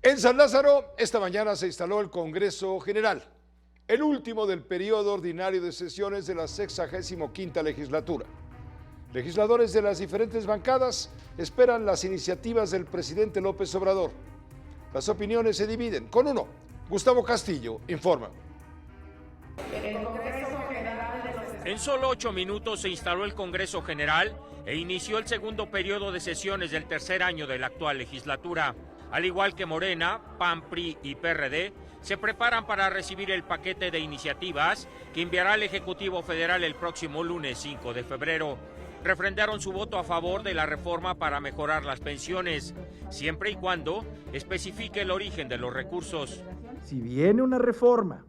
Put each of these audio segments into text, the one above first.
En San Lázaro, esta mañana se instaló el Congreso General, el último del periodo ordinario de sesiones de la 65ª legislatura. Legisladores de las diferentes bancadas esperan las iniciativas del presidente López Obrador. Las opiniones se dividen. Con uno, Gustavo Castillo informa. En solo 8 minutos se instaló el Congreso General e inició el segundo periodo de sesiones del tercer año de la actual legislatura. Al igual que Morena, PAN, PRI y PRD, se preparan para recibir el paquete de iniciativas que enviará el Ejecutivo Federal el próximo lunes 5 de febrero. Refrendaron su voto a favor de la reforma para mejorar las pensiones, siempre y cuando especifique el origen de los recursos. Si viene una reforma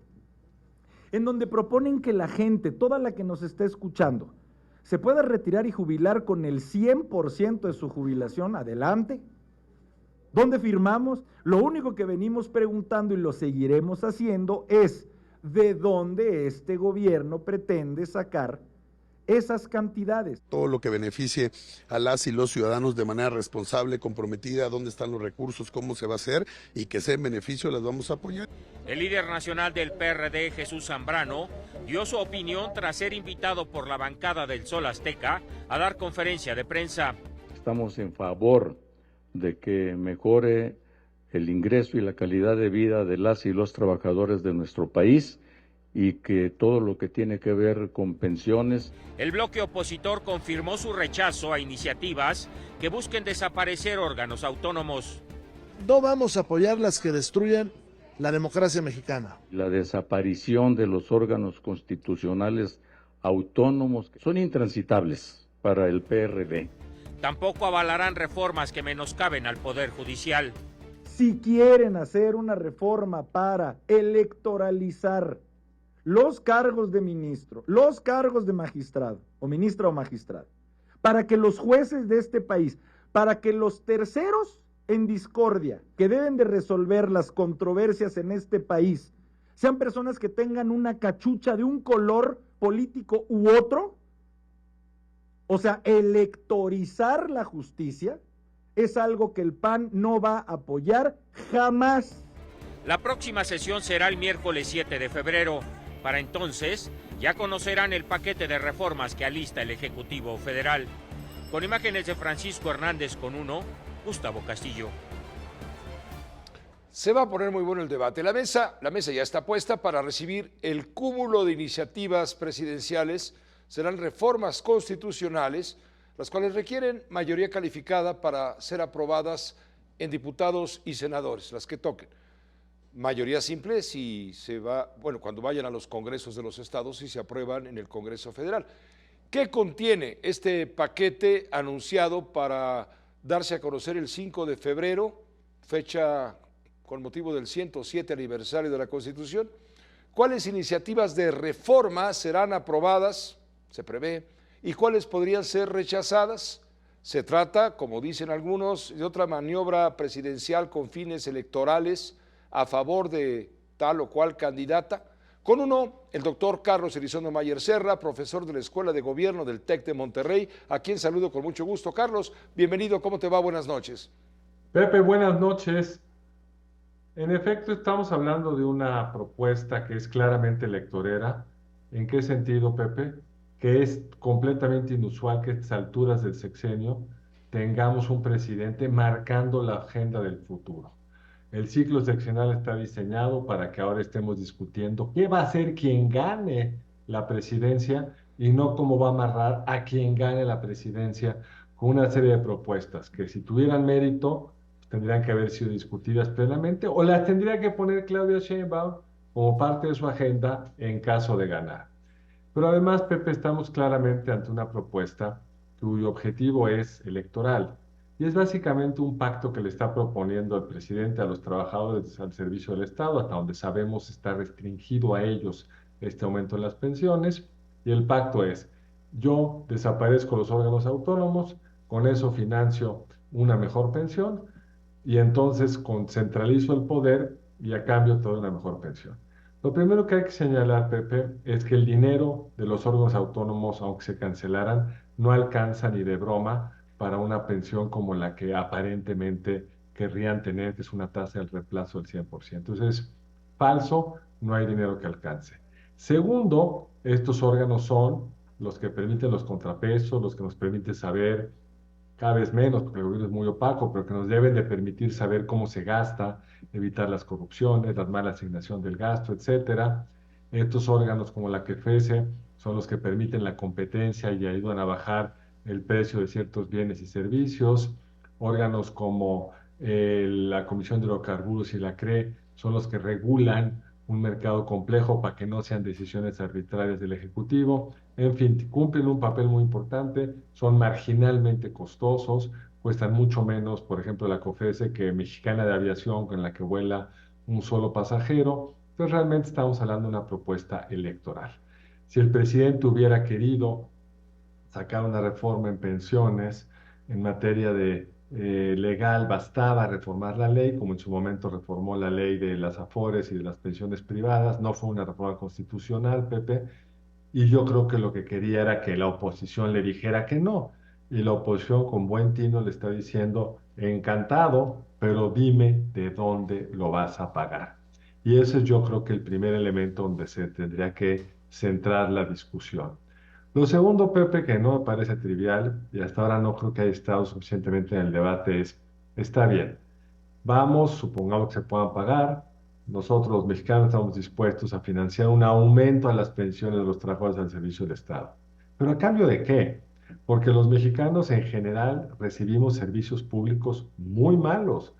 en donde proponen que la gente, toda la que nos está escuchando, se pueda retirar y jubilar con el 100% de su jubilación, adelante. ¿Dónde firmamos? Lo único que venimos preguntando y lo seguiremos haciendo es ¿de dónde este gobierno pretende sacar esas cantidades? Todo lo que beneficie a las y los ciudadanos de manera responsable, comprometida, dónde están los recursos, cómo se va a hacer y que sea en beneficio, las vamos a apoyar. El líder nacional del PRD, Jesús Zambrano, dio su opinión tras ser invitado por la bancada del Sol Azteca a dar conferencia de prensa. Estamos en favor de que mejore el ingreso y la calidad de vida de las y los trabajadores de nuestro país y que todo lo que tiene que ver con pensiones. El bloque opositor confirmó su rechazo a iniciativas que busquen desaparecer órganos autónomos. No vamos a apoyar las que destruyan la democracia mexicana. La desaparición de los órganos constitucionales autónomos son intransitables para el PRD. Tampoco avalarán reformas que menoscaben al Poder Judicial. Si quieren hacer una reforma para electoralizar los cargos de ministro, los cargos de magistrado, o ministra o magistrado, para que los jueces de este país, para que los terceros en discordia, que deben de resolver las controversias en este país, sean personas que tengan una cachucha de un color político u otro, o sea, electorizar la justicia, es algo que el PAN no va a apoyar jamás. La próxima sesión será el miércoles 7 de febrero. Para entonces, ya conocerán el paquete de reformas que alista el Ejecutivo Federal. Con imágenes de Francisco Hernández con uno, Gustavo Castillo. Se va a poner muy bueno el debate. La mesa ya está puesta para recibir el cúmulo de iniciativas presidenciales. Serán reformas constitucionales, las cuales requieren mayoría calificada para ser aprobadas en diputados y senadores, las que toquen. Mayoría simple si se va, bueno, cuando vayan a los congresos de los estados y se aprueban en el Congreso Federal. ¿Qué contiene este paquete anunciado para darse a conocer el 5 de febrero, fecha con motivo del 107 aniversario de la Constitución? ¿Cuáles iniciativas de reforma serán aprobadas, se prevé, y cuáles podrían ser rechazadas? Se trata, como dicen algunos, de otra maniobra presidencial con fines electorales a favor de tal o cual candidata. Con uno, el doctor Carlos Elizondo Mayer Serra, profesor de la Escuela de Gobierno del TEC de Monterrey, a quien saludo con mucho gusto. Carlos, bienvenido, ¿cómo te va? Buenas noches. Pepe, buenas noches. En efecto, estamos hablando de una propuesta que es claramente electorera. ¿En qué sentido, Pepe? Que es completamente inusual que a estas alturas del sexenio tengamos un presidente marcando la agenda del futuro. El ciclo seccional está diseñado para que ahora estemos discutiendo qué va a ser quien gane la presidencia y no cómo va a amarrar a quien gane la presidencia con una serie de propuestas que si tuvieran mérito tendrían que haber sido discutidas plenamente o las tendría que poner Claudia Sheinbaum como parte de su agenda en caso de ganar. Pero además, Pepe, estamos claramente ante una propuesta cuyo objetivo es electoral. Y es básicamente un pacto que le está proponiendo el presidente a los trabajadores al servicio del Estado, hasta donde sabemos está restringido a ellos este aumento en las pensiones. Y el pacto es, yo desaparezco los órganos autónomos, con eso financio una mejor pensión, y entonces centralizo el poder y a cambio te doy una mejor pensión. Lo primero que hay que señalar, Pepe, es que el dinero de los órganos autónomos, aunque se cancelaran, no alcanza ni de broma para una pensión como la que aparentemente querrían tener, que es una tasa del reemplazo del 100%. Entonces, falso, no hay dinero que alcance. Segundo, estos órganos son los que permiten los contrapesos, los que nos permiten saber cada vez menos, porque el gobierno es muy opaco, pero que nos deben de permitir saber cómo se gasta, evitar las corrupciones, la mala asignación del gasto, etcétera. Estos órganos como la CFESE son los que permiten la competencia y ayudan a bajar el precio de ciertos bienes y servicios. Órganos como la Comisión de Hidrocarburos y la CRE son los que regulan un mercado complejo para que no sean decisiones arbitrarias del Ejecutivo. En fin, cumplen un papel muy importante, son marginalmente costosos, cuestan mucho menos, por ejemplo, la COFESE que Mexicana de Aviación, con la que vuela un solo pasajero. Entonces, realmente estamos hablando de una propuesta electoral. Si el presidente hubiera querido sacar una reforma en pensiones en materia de legal, bastaba reformar la ley, como en su momento reformó la ley de las Afores y de las pensiones privadas. No fue una reforma constitucional, Pepe, y yo creo que lo que quería era que la oposición le dijera que no. Y la oposición con buen tino le está diciendo, encantado, pero dime de dónde lo vas a pagar. Y ese es yo creo que el primer elemento donde se tendría que centrar la discusión. Lo segundo, Pepe, que no me parece trivial, y hasta ahora no creo que haya estado suficientemente en el debate, es, está bien, vamos, supongamos que se puedan pagar, nosotros los mexicanos estamos dispuestos a financiar un aumento a las pensiones de los trabajadores al servicio del Estado. ¿Pero a cambio de qué? Porque los mexicanos en general recibimos servicios públicos muy malos.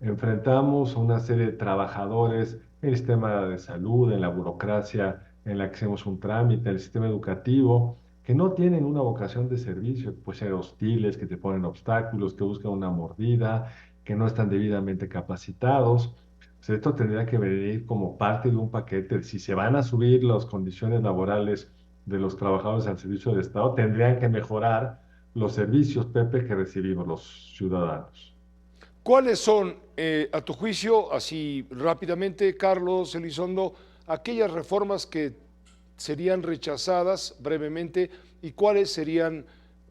Enfrentamos a una serie de trabajadores en el sistema de salud, en la burocracia en la que hacemos un trámite, en el sistema educativo, que no tienen una vocación de servicio, pues ser hostiles, que te ponen obstáculos, que buscan una mordida, que no están debidamente capacitados. Pues esto tendría que venir como parte de un paquete. Si se van a subir las condiciones laborales de los trabajadores al servicio del Estado, tendrían que mejorar los servicios, Pepe, que recibimos los ciudadanos. ¿Cuáles son, a tu juicio, así rápidamente, Carlos Elizondo, aquellas reformas que serían rechazadas brevemente y cuáles serían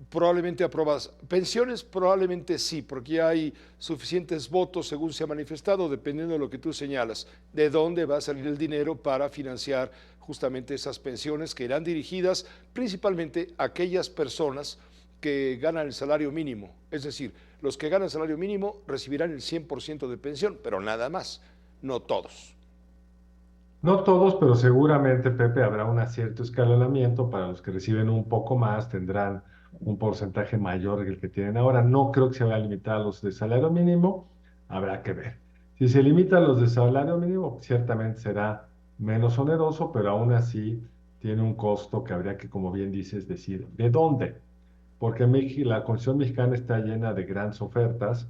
probablemente aprobadas? Pensiones probablemente sí, porque ya hay suficientes votos según se ha manifestado, dependiendo de lo que tú señalas, de dónde va a salir el dinero para financiar justamente esas pensiones que irán dirigidas principalmente a aquellas personas que ganan el salario mínimo. Es decir, los que ganan el salario mínimo recibirán el 100% de pensión, pero nada más, no todos. No todos, pero seguramente, Pepe, habrá un cierto escalonamiento. Para los que reciben un poco más, tendrán un porcentaje mayor que el que tienen ahora. No creo que se vaya a limitar a los de salario mínimo, habrá que ver. Si se limita a los de salario mínimo, ciertamente será menos oneroso, pero aún así tiene un costo que habría que, como bien dices, decir, ¿de dónde? Porque la Constitución mexicana está llena de grandes ofertas.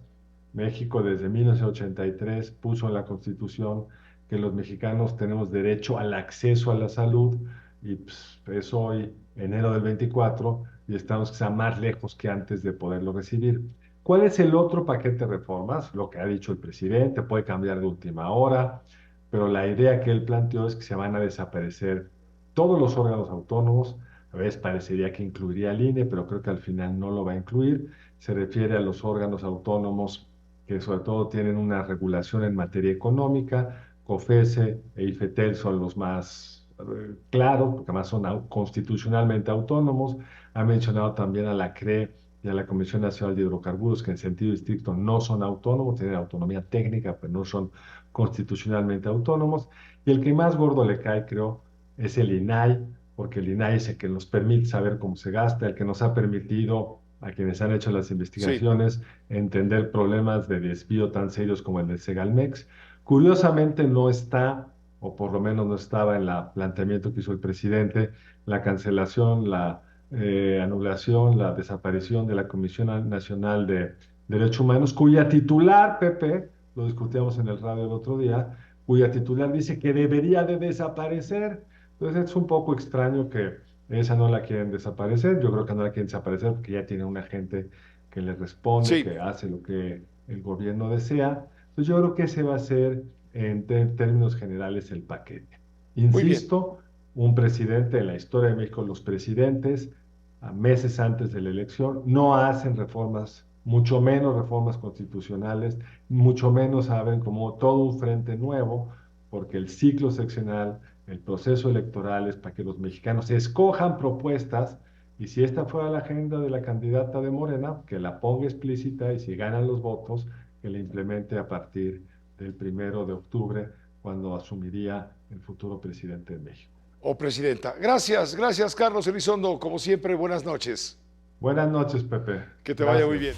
México desde 1983 puso en la Constitución que los mexicanos tenemos derecho al acceso a la salud y pues, es hoy enero del 24 y estamos quizá más lejos que antes de poderlo recibir. ¿Cuál es el otro paquete de reformas? Lo que ha dicho el presidente, puede cambiar de última hora, pero la idea que él planteó es que se van a desaparecer todos los órganos autónomos. A veces parecería que incluiría al INE, pero creo que al final no lo va a incluir. Se refiere a los órganos autónomos que sobre todo tienen una regulación en materia económica. COFESE e IFETEL son los más claros, porque además son constitucionalmente autónomos. Ha mencionado también a la CRE y a la Comisión Nacional de Hidrocarburos, que en sentido estricto no son autónomos, tienen autonomía técnica, pero no son constitucionalmente autónomos. Y el que más gordo le cae, creo, es el INAI, porque el INAI es el que nos permite saber cómo se gasta, el que nos ha permitido a quienes han hecho las investigaciones entender problemas de desvío tan serios como el del Segalmex. Curiosamente no está, o por lo menos no estaba en el planteamiento que hizo el presidente, la cancelación, la anulación, la desaparición de la Comisión Nacional de Derechos Humanos, cuya titular, Pepe, lo discutíamos en el radio el otro día, cuya titular dice que debería de desaparecer. Entonces es un poco extraño que esa no la quieren desaparecer. Yo creo que no la quieren desaparecer porque ya tiene una gente que le responde, que hace lo que el gobierno desea. Entonces yo creo que ese va a ser, en términos generales, el paquete. Insisto, un presidente en la historia de México, los presidentes, a meses antes de la elección, no hacen reformas mucho menos reformas constitucionales, mucho menos abren como todo un frente nuevo, porque el ciclo seccional, el proceso electoral es para que los mexicanos escojan propuestas, y si esta fuera la agenda de la candidata de Morena, que la ponga explícita, y si ganan los votos, que la implemente a partir del 1 de octubre, cuando asumiría el futuro presidente de México. O presidenta. Gracias, gracias Carlos Elizondo. Como siempre, buenas noches. Buenas noches, Pepe. Que te vaya muy bien.